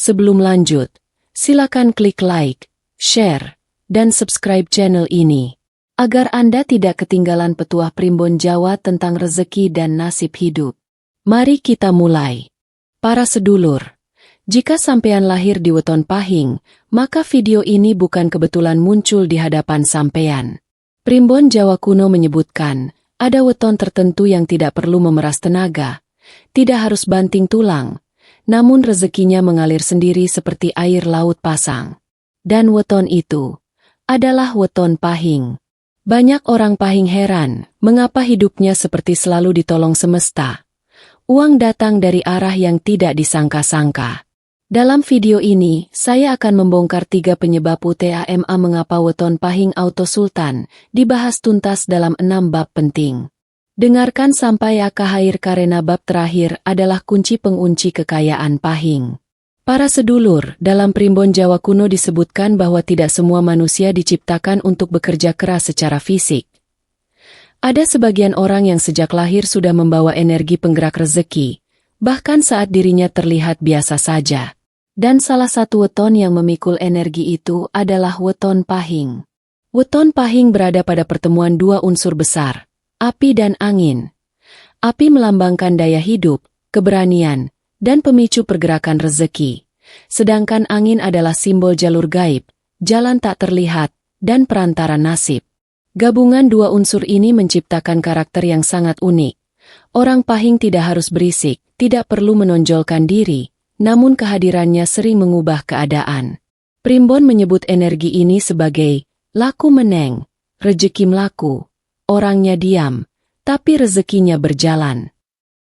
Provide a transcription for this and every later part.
Sebelum lanjut, silakan klik like, share, dan subscribe channel ini, agar Anda tidak ketinggalan petuah Primbon Jawa tentang rezeki dan nasib hidup. Mari kita mulai. Para sedulur, jika sampean lahir di weton Pahing, maka video ini bukan kebetulan muncul di hadapan sampean. Primbon Jawa kuno menyebutkan, ada weton tertentu yang tidak perlu memeras tenaga, tidak harus banting tulang, namun rezekinya mengalir sendiri seperti air laut pasang. Dan weton itu adalah weton Pahing. Banyak orang Pahing heran, mengapa hidupnya seperti selalu ditolong semesta. Uang datang dari arah yang tidak disangka-sangka. Dalam video ini, saya akan membongkar 3 penyebab utama mengapa weton Pahing Auto Sultan dibahas tuntas dalam 6 bab penting. Dengarkan sampai akhir karena bab terakhir adalah kunci pengunci kekayaan Pahing. Para sedulur, dalam Primbon Jawa kuno disebutkan bahwa tidak semua manusia diciptakan untuk bekerja keras secara fisik. Ada sebagian orang yang sejak lahir sudah membawa energi penggerak rezeki, bahkan saat dirinya terlihat biasa saja. Dan salah satu weton yang memikul energi itu adalah weton Pahing. Weton Pahing berada pada pertemuan 2 unsur besar, api dan angin. Api melambangkan daya hidup, keberanian, dan pemicu pergerakan rezeki. Sedangkan angin adalah simbol jalur gaib, jalan tak terlihat, dan perantara nasib. Gabungan 2 unsur ini menciptakan karakter yang sangat unik. Orang Pahing tidak harus berisik, tidak perlu menonjolkan diri, namun kehadirannya sering mengubah keadaan. Primbon menyebut energi ini sebagai laku meneng, rejeki melaku. Orangnya diam, tapi rezekinya berjalan.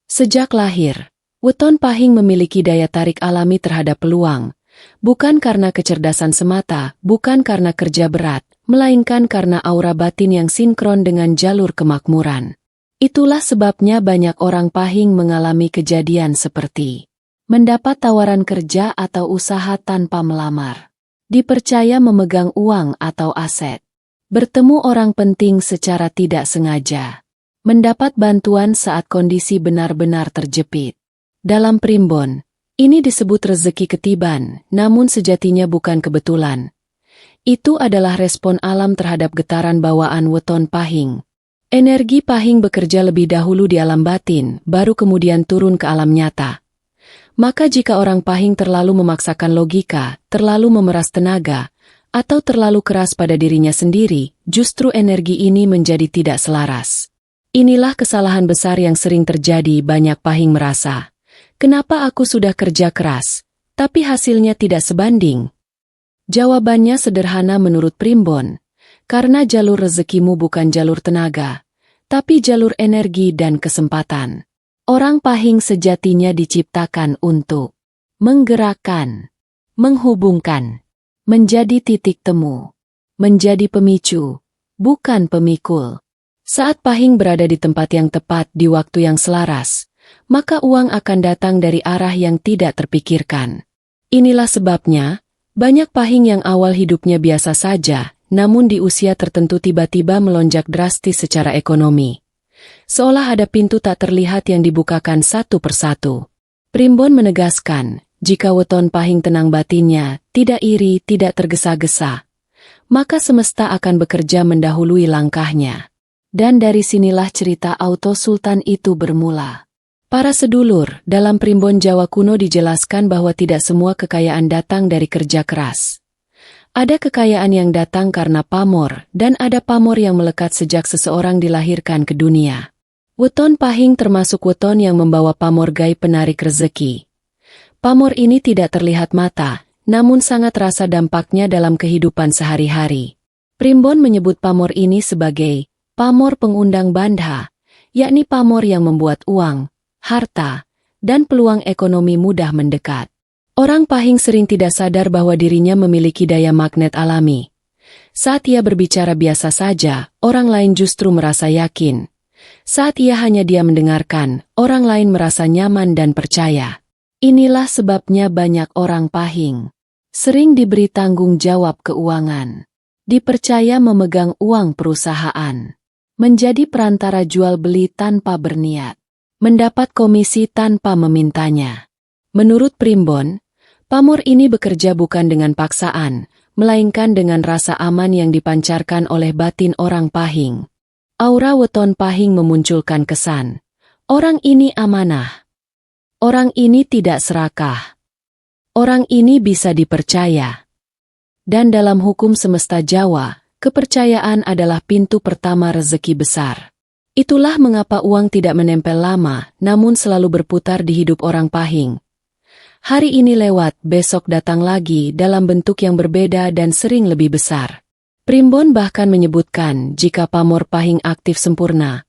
Sejak lahir, weton Pahing memiliki daya tarik alami terhadap peluang, bukan karena kecerdasan semata, bukan karena kerja berat, melainkan karena aura batin yang sinkron dengan jalur kemakmuran. Itulah sebabnya banyak orang Pahing mengalami kejadian seperti mendapat tawaran kerja atau usaha tanpa melamar, dipercaya memegang uang atau aset, bertemu orang penting secara tidak sengaja, mendapat bantuan saat kondisi benar-benar terjepit. Dalam Primbon, ini disebut rezeki ketiban, namun sejatinya bukan kebetulan. Itu adalah respon alam terhadap getaran bawaan weton Pahing. Energi Pahing bekerja lebih dahulu di alam batin, baru kemudian turun ke alam nyata. Maka jika orang Pahing terlalu memaksakan logika, terlalu memeras tenaga, atau terlalu keras pada dirinya sendiri, justru energi ini menjadi tidak selaras. Inilah kesalahan besar yang sering terjadi. Banyak Pahing merasa, kenapa aku sudah kerja keras, tapi hasilnya tidak sebanding? Jawabannya sederhana menurut Primbon, karena jalur rezekimu bukan jalur tenaga, tapi jalur energi dan kesempatan. Orang Pahing sejatinya diciptakan untuk menggerakkan, menghubungkan, menjadi titik temu, menjadi pemicu, bukan pemikul. Saat Pahing berada di tempat yang tepat di waktu yang selaras, maka uang akan datang dari arah yang tidak terpikirkan. Inilah sebabnya, banyak Pahing yang awal hidupnya biasa saja, namun di usia tertentu tiba-tiba melonjak drastis secara ekonomi. Seolah ada pintu tak terlihat yang dibukakan satu persatu. Primbon menegaskan, jika weton Pahing tenang batinnya, tidak iri, tidak tergesa-gesa, maka semesta akan bekerja mendahului langkahnya. Dan dari sinilah cerita Auto Sultan itu bermula. Para sedulur, dalam Primbon Jawa kuno dijelaskan bahwa tidak semua kekayaan datang dari kerja keras. Ada kekayaan yang datang karena pamor, dan ada pamor yang melekat sejak seseorang dilahirkan ke dunia. Weton Pahing termasuk weton yang membawa pamor gaib penarik rezeki. Pamor ini tidak terlihat mata, namun sangat terasa dampaknya dalam kehidupan sehari-hari. Primbon menyebut pamor ini sebagai pamor pengundang bandha, yakni pamor yang membuat uang, harta, dan peluang ekonomi mudah mendekat. Orang Pahing sering tidak sadar bahwa dirinya memiliki daya magnet alami. Saat ia berbicara biasa saja, orang lain justru merasa yakin. Saat ia hanya diam mendengarkan, orang lain merasa nyaman dan percaya. Inilah sebabnya banyak orang Pahing sering diberi tanggung jawab keuangan, dipercaya memegang uang perusahaan, menjadi perantara jual beli tanpa berniat, mendapat komisi tanpa memintanya. Menurut Primbon, Pamor ini bekerja bukan dengan paksaan, melainkan dengan rasa aman yang dipancarkan oleh batin orang Pahing. Aura weton Pahing memunculkan kesan. Orang ini amanah. Orang ini tidak serakah. Orang ini bisa dipercaya. Dan dalam hukum semesta Jawa, kepercayaan adalah pintu pertama rezeki besar. Itulah mengapa uang tidak menempel lama, namun selalu berputar di hidup orang Pahing. Hari ini lewat, besok datang lagi dalam bentuk yang berbeda dan sering lebih besar. Primbon bahkan menyebutkan jika pamor Pahing aktif sempurna,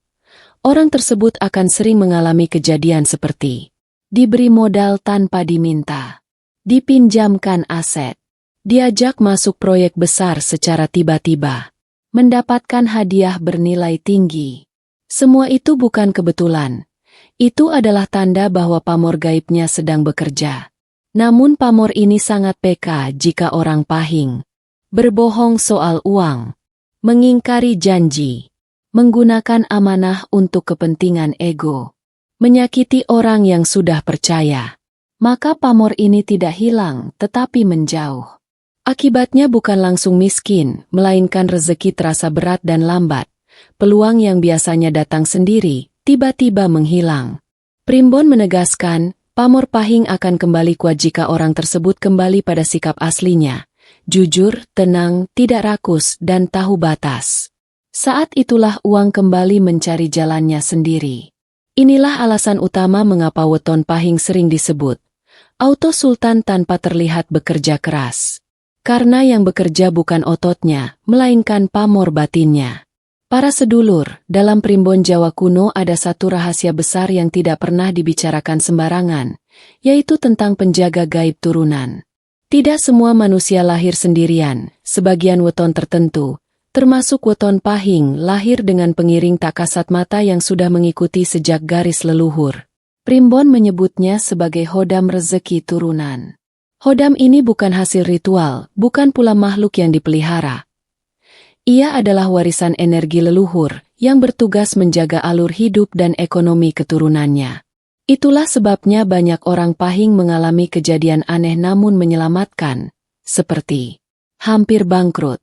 orang tersebut akan sering mengalami kejadian seperti diberi modal tanpa diminta, dipinjamkan aset, diajak masuk proyek besar secara tiba-tiba, mendapatkan hadiah bernilai tinggi. Semua itu bukan kebetulan. Itu adalah tanda bahwa pamor gaibnya sedang bekerja. Namun pamor ini sangat peka jika orang Pahing berbohong soal uang, mengingkari janji, menggunakan amanah untuk kepentingan ego, menyakiti orang yang sudah percaya. Maka pamor ini tidak hilang tetapi menjauh. Akibatnya bukan langsung miskin, melainkan rezeki terasa berat dan lambat. Peluang yang biasanya datang sendiri, tiba-tiba menghilang. Primbon menegaskan, pamor Pahing akan kembali kuat jika orang tersebut kembali pada sikap aslinya. Jujur, tenang, tidak rakus, dan tahu batas. Saat itulah uang kembali mencari jalannya sendiri. Inilah alasan utama mengapa weton Pahing sering disebut auto sultan tanpa terlihat bekerja keras. Karena yang bekerja bukan ototnya, melainkan pamor batinnya. Para sedulur, dalam primbon Jawa kuno ada satu rahasia besar yang tidak pernah dibicarakan sembarangan, yaitu tentang penjaga gaib turunan. Tidak semua manusia lahir sendirian, sebagian weton tertentu, termasuk weton Pahing, lahir dengan pengiring tak kasat mata yang sudah mengikuti sejak garis leluhur. Primbon menyebutnya sebagai hodam rezeki turunan. Hodam ini bukan hasil ritual, bukan pula makhluk yang dipelihara. Ia adalah warisan energi leluhur yang bertugas menjaga alur hidup dan ekonomi keturunannya. Itulah sebabnya banyak orang Pahing mengalami kejadian aneh namun menyelamatkan, seperti hampir bangkrut,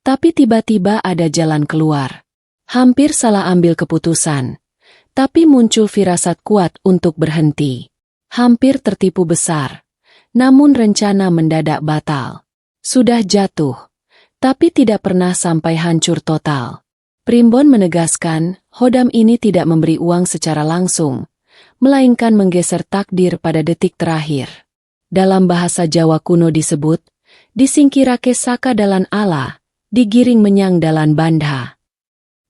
tapi tiba-tiba ada jalan keluar. Hampir salah ambil keputusan, tapi muncul firasat kuat untuk berhenti. Hampir tertipu besar, namun rencana mendadak batal. Sudah jatuh, tapi tidak pernah sampai hancur total. Primbon menegaskan, hodam ini tidak memberi uang secara langsung, melainkan menggeser takdir pada detik terakhir. Dalam bahasa Jawa kuno disebut, disingkirake saka dalan ala, digiring menyang dalan bandha.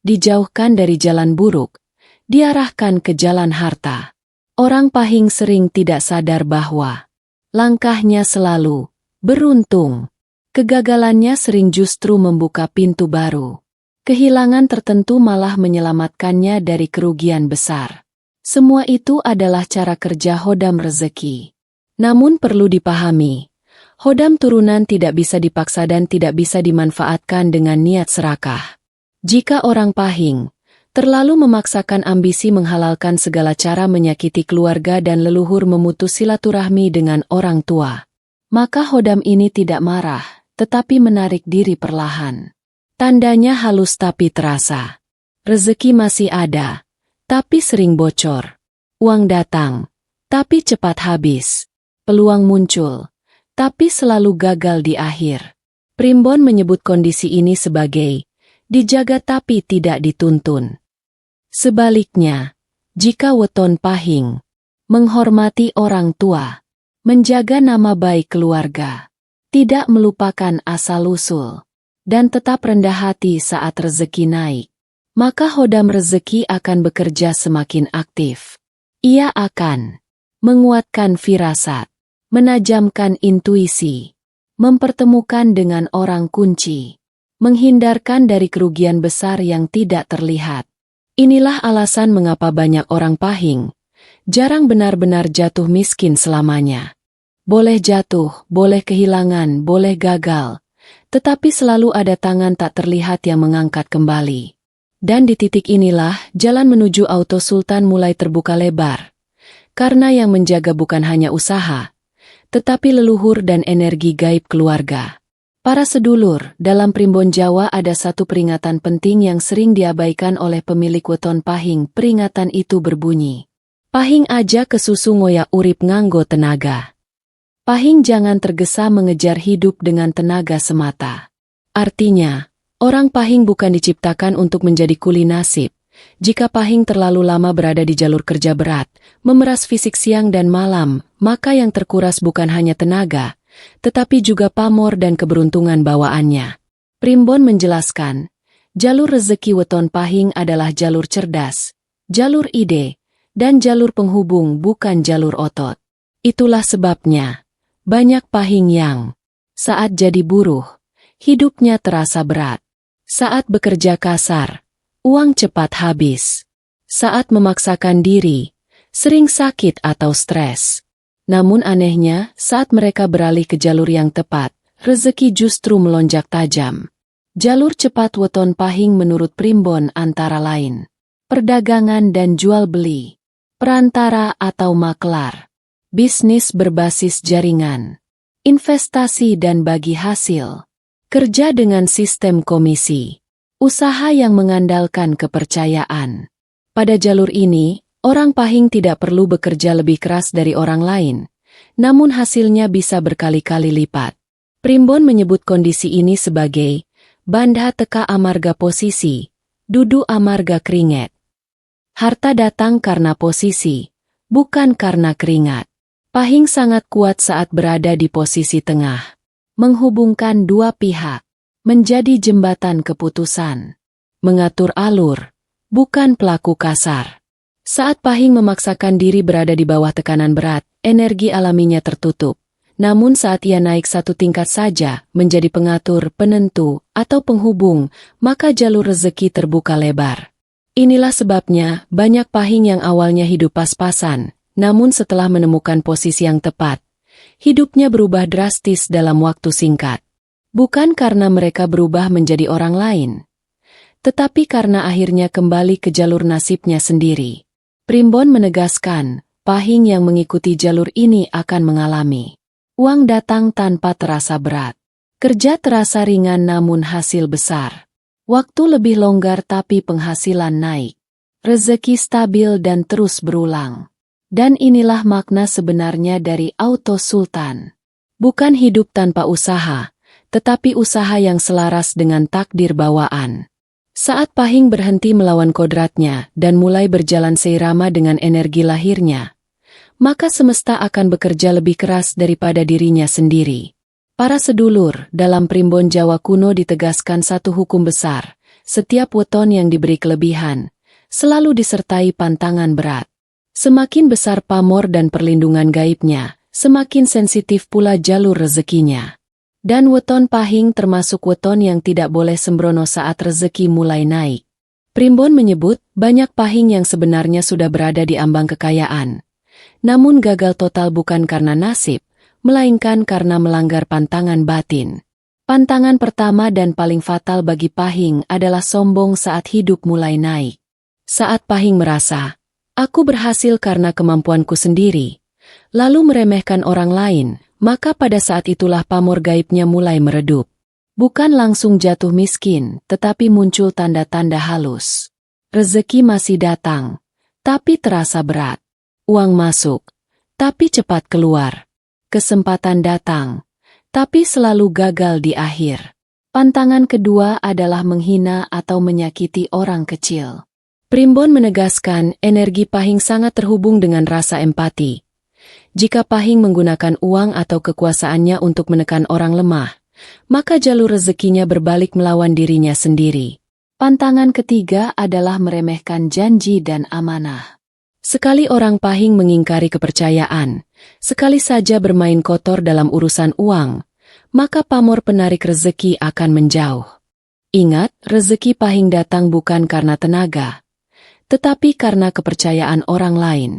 Dijauhkan dari jalan buruk, diarahkan ke jalan harta. Orang Pahing sering tidak sadar bahwa langkahnya selalu beruntung. Kegagalannya sering justru membuka pintu baru. Kehilangan tertentu malah menyelamatkannya dari kerugian besar. Semua itu adalah cara kerja hodam rezeki. Namun perlu dipahami, hodam turunan tidak bisa dipaksa dan tidak bisa dimanfaatkan dengan niat serakah. Jika orang Pahing terlalu memaksakan ambisi menghalalkan segala cara menyakiti keluarga dan leluhur memutus silaturahmi dengan orang tua, maka hodam ini tidak marah, tetapi menarik diri perlahan. Tandanya halus tapi terasa. Rezeki masih ada, tapi sering bocor. Uang datang, tapi cepat habis. Peluang muncul, tapi selalu gagal di akhir. Primbon menyebut kondisi ini sebagai dijaga tapi tidak dituntun. Sebaliknya, jika weton Pahing menghormati orang tua, menjaga nama baik keluarga, tidak melupakan asal-usul, dan tetap rendah hati saat rezeki naik, maka hodam rezeki akan bekerja semakin aktif. Ia akan menguatkan firasat, menajamkan intuisi, mempertemukan dengan orang kunci, menghindarkan dari kerugian besar yang tidak terlihat. Inilah alasan mengapa banyak orang Pahing jarang benar-benar jatuh miskin selamanya. Boleh jatuh, boleh kehilangan, boleh gagal, tetapi selalu ada tangan tak terlihat yang mengangkat kembali. Dan di titik inilah jalan menuju auto sultan mulai terbuka lebar. Karena yang menjaga bukan hanya usaha, tetapi leluhur dan energi gaib keluarga. Para sedulur, dalam Primbon Jawa ada satu peringatan penting yang sering diabaikan oleh pemilik weton pahing. Peringatan itu berbunyi, "Pahing aja kesusu ngoyak urip nganggo tenaga." Pahing jangan tergesa mengejar hidup dengan tenaga semata. Artinya, orang pahing bukan diciptakan untuk menjadi kuli nasib. Jika pahing terlalu lama berada di jalur kerja berat, memeras fisik siang dan malam, maka yang terkuras bukan hanya tenaga, tetapi juga pamor dan keberuntungan bawaannya. Primbon menjelaskan, jalur rezeki weton pahing adalah jalur cerdas, jalur ide, dan jalur penghubung bukan jalur otot. Itulah sebabnya, banyak pahing yang saat jadi buruh, hidupnya terasa berat. Saat bekerja kasar, uang cepat habis. Saat memaksakan diri, sering sakit atau stres. Namun anehnya, saat mereka beralih ke jalur yang tepat, rezeki justru melonjak tajam. Jalur cepat weton pahing menurut Primbon antara lain perdagangan dan jual beli, perantara atau maklar, bisnis berbasis jaringan, investasi dan bagi hasil, kerja dengan sistem komisi, usaha yang mengandalkan kepercayaan. Pada jalur ini, orang pahing tidak perlu bekerja lebih keras dari orang lain, namun hasilnya bisa berkali-kali lipat. Primbon menyebut kondisi ini sebagai bandha teka amarga posisi, dudu amarga keringet. Harta datang karena posisi, bukan karena keringat. Pahing sangat kuat saat berada di posisi tengah, menghubungkan dua pihak, menjadi jembatan keputusan, mengatur alur, bukan pelaku kasar. Saat pahing memaksakan diri berada di bawah tekanan berat, energi alaminya tertutup. Namun saat ia naik satu tingkat saja, menjadi pengatur, penentu, atau penghubung, maka jalur rezeki terbuka lebar. Inilah sebabnya, banyak pahing yang awalnya hidup pas-pasan, namun setelah menemukan posisi yang tepat, hidupnya berubah drastis dalam waktu singkat. Bukan karena mereka berubah menjadi orang lain, tetapi karena akhirnya kembali ke jalur nasibnya sendiri. Primbon menegaskan, pahing yang mengikuti jalur ini akan mengalami uang datang tanpa terasa berat, kerja terasa ringan namun hasil besar, waktu lebih longgar tapi penghasilan naik, rezeki stabil dan terus berulang. Dan inilah makna sebenarnya dari Auto Sultan. Bukan hidup tanpa usaha, tetapi usaha yang selaras dengan takdir bawaan. Saat pahing berhenti melawan kodratnya dan mulai berjalan seirama dengan energi lahirnya, maka semesta akan bekerja lebih keras daripada dirinya sendiri. Para sedulur, dalam Primbon Jawa kuno ditegaskan satu hukum besar, setiap weton yang diberi kelebihan, selalu disertai pantangan berat. Semakin besar pamor dan perlindungan gaibnya, semakin sensitif pula jalur rezekinya. Dan weton pahing termasuk weton yang tidak boleh sembrono saat rezeki mulai naik. Primbon menyebut, banyak pahing yang sebenarnya sudah berada di ambang kekayaan. Namun gagal total bukan karena nasib, melainkan karena melanggar pantangan batin. Pantangan pertama dan paling fatal bagi pahing adalah sombong saat hidup mulai naik. Saat pahing merasa, aku berhasil karena kemampuanku sendiri, lalu meremehkan orang lain, maka pada saat itulah pamor gaibnya mulai meredup. Bukan langsung jatuh miskin, tetapi muncul tanda-tanda halus. Rezeki masih datang, tapi terasa berat. Uang masuk, tapi cepat keluar. Kesempatan datang, tapi selalu gagal di akhir. Pantangan kedua adalah menghina atau menyakiti orang kecil. Primbon menegaskan, energi pahing sangat terhubung dengan rasa empati. Jika pahing menggunakan uang atau kekuasaannya untuk menekan orang lemah, maka jalur rezekinya berbalik melawan dirinya sendiri. Pantangan ketiga adalah meremehkan janji dan amanah. Sekali orang pahing mengingkari kepercayaan, sekali saja bermain kotor dalam urusan uang, maka pamor penarik rezeki akan menjauh. Ingat, rezeki pahing datang bukan karena tenaga, tetapi karena kepercayaan orang lain.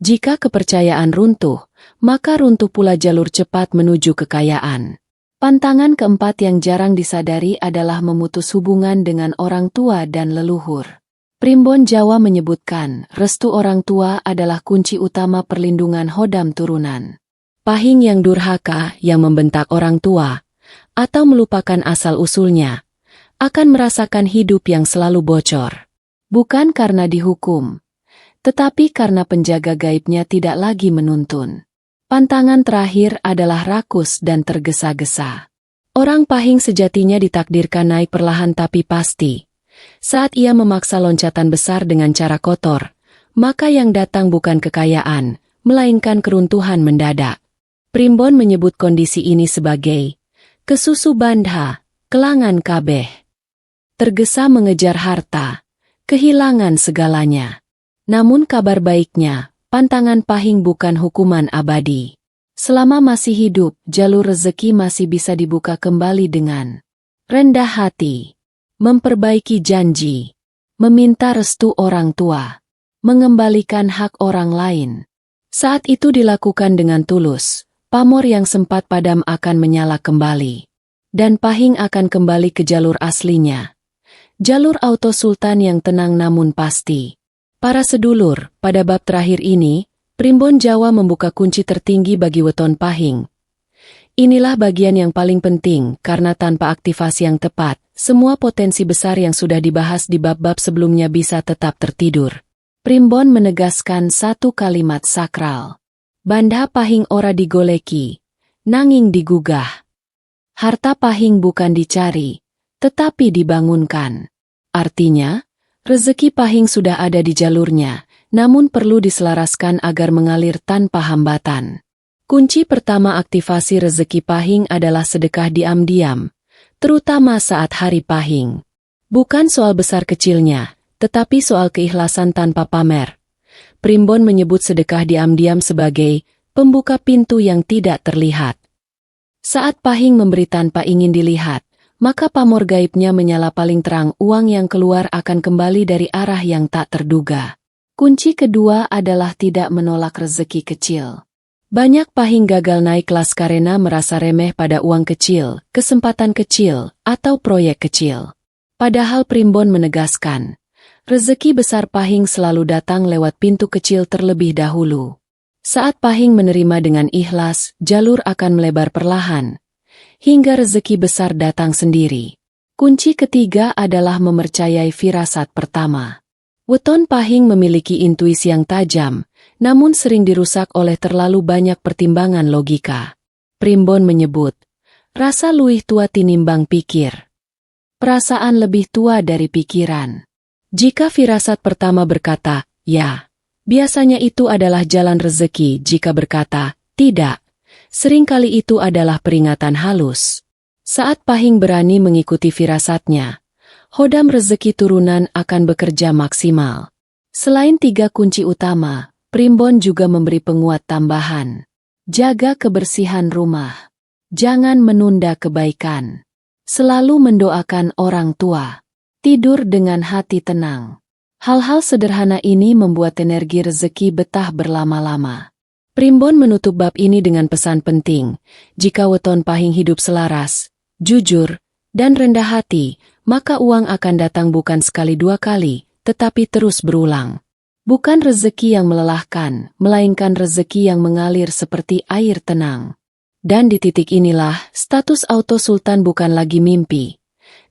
Jika kepercayaan runtuh, maka runtuh pula jalur cepat menuju kekayaan. Pantangan keempat yang jarang disadari adalah memutus hubungan dengan orang tua dan leluhur. Primbon Jawa menyebutkan, restu orang tua adalah kunci utama perlindungan hodam turunan. Pahing yang durhaka yang membentak orang tua, atau melupakan asal-usulnya, akan merasakan hidup yang selalu bocor. Bukan karena dihukum, tetapi karena penjaga gaibnya tidak lagi menuntun. Pantangan terakhir adalah rakus dan tergesa-gesa. Orang pahing sejatinya ditakdirkan naik perlahan tapi pasti. Saat ia memaksa loncatan besar dengan cara kotor, maka yang datang bukan kekayaan, melainkan keruntuhan mendadak. Primbon menyebut kondisi ini sebagai kesusu bandha, kelangan kabeh. Tergesa mengejar harta, kehilangan segalanya. Namun kabar baiknya, pantangan pahing bukan hukuman abadi. Selama masih hidup, jalur rezeki masih bisa dibuka kembali dengan rendah hati, memperbaiki janji, meminta restu orang tua, mengembalikan hak orang lain. Saat itu dilakukan dengan tulus, pamor yang sempat padam akan menyala kembali. Dan pahing akan kembali ke jalur aslinya. Jalur auto sultan yang tenang namun pasti. Para sedulur, pada bab terakhir ini, Primbon Jawa membuka kunci tertinggi bagi weton pahing. Inilah bagian yang paling penting karena tanpa aktivasi yang tepat, semua potensi besar yang sudah dibahas di bab-bab sebelumnya bisa tetap tertidur. Primbon menegaskan satu kalimat sakral. Bandha pahing ora digoleki, nanging digugah. Harta pahing bukan dicari, tetapi dibangunkan. Artinya, rezeki pahing sudah ada di jalurnya, namun perlu diselaraskan agar mengalir tanpa hambatan. Kunci pertama aktivasi rezeki pahing adalah sedekah diam-diam, terutama saat hari pahing. Bukan soal besar kecilnya, tetapi soal keikhlasan tanpa pamer. Primbon menyebut sedekah diam-diam sebagai pembuka pintu yang tidak terlihat. Saat pahing memberi tanpa ingin dilihat, maka pamor gaibnya menyala paling terang, uang yang keluar akan kembali dari arah yang tak terduga. Kunci kedua adalah tidak menolak rezeki kecil. Banyak pahing gagal naik kelas karena merasa remeh pada uang kecil, kesempatan kecil, atau proyek kecil. Padahal Primbon menegaskan, rezeki besar pahing selalu datang lewat pintu kecil terlebih dahulu. Saat pahing menerima dengan ikhlas, jalur akan melebar perlahan, hingga rezeki besar datang sendiri. Kunci ketiga adalah mempercayai firasat pertama. Weton pahing memiliki intuisi yang tajam, namun sering dirusak oleh terlalu banyak pertimbangan logika. Primbon menyebut, rasa luwih tua tinimbang pikir. Perasaan lebih tua dari pikiran. Jika firasat pertama berkata, ya, biasanya itu adalah jalan rezeki. Jika berkata, tidak, seringkali itu adalah peringatan halus. Saat pahing berani mengikuti firasatnya, hodam rezeki turunan akan bekerja maksimal. Selain tiga kunci utama, Primbon juga memberi penguat tambahan. Jaga kebersihan rumah. Jangan menunda kebaikan. Selalu mendoakan orang tua. Tidur dengan hati tenang. Hal-hal sederhana ini membuat energi rezeki betah berlama-lama. Primbon menutup bab ini dengan pesan penting. Jika weton pahing hidup selaras, jujur, dan rendah hati, maka uang akan datang bukan sekali dua kali, tetapi terus berulang. Bukan rezeki yang melelahkan, melainkan rezeki yang mengalir seperti air tenang. Dan di titik inilah, status auto sultan bukan lagi mimpi,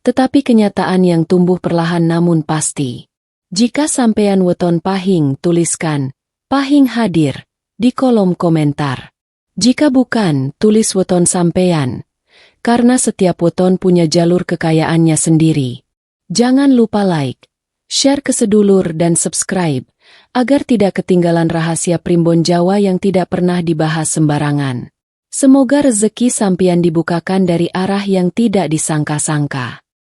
tetapi kenyataan yang tumbuh perlahan namun pasti. Jika sampean weton pahing, tuliskan, pahing hadir, di kolom komentar. Jika bukan, tulis weton sampean, karena setiap weton punya jalur kekayaannya sendiri. Jangan lupa like, share ke sedulur dan subscribe, agar tidak ketinggalan rahasia Primbon Jawa yang tidak pernah dibahas sembarangan. Semoga rezeki sampean dibukakan dari arah yang tidak disangka-sangka.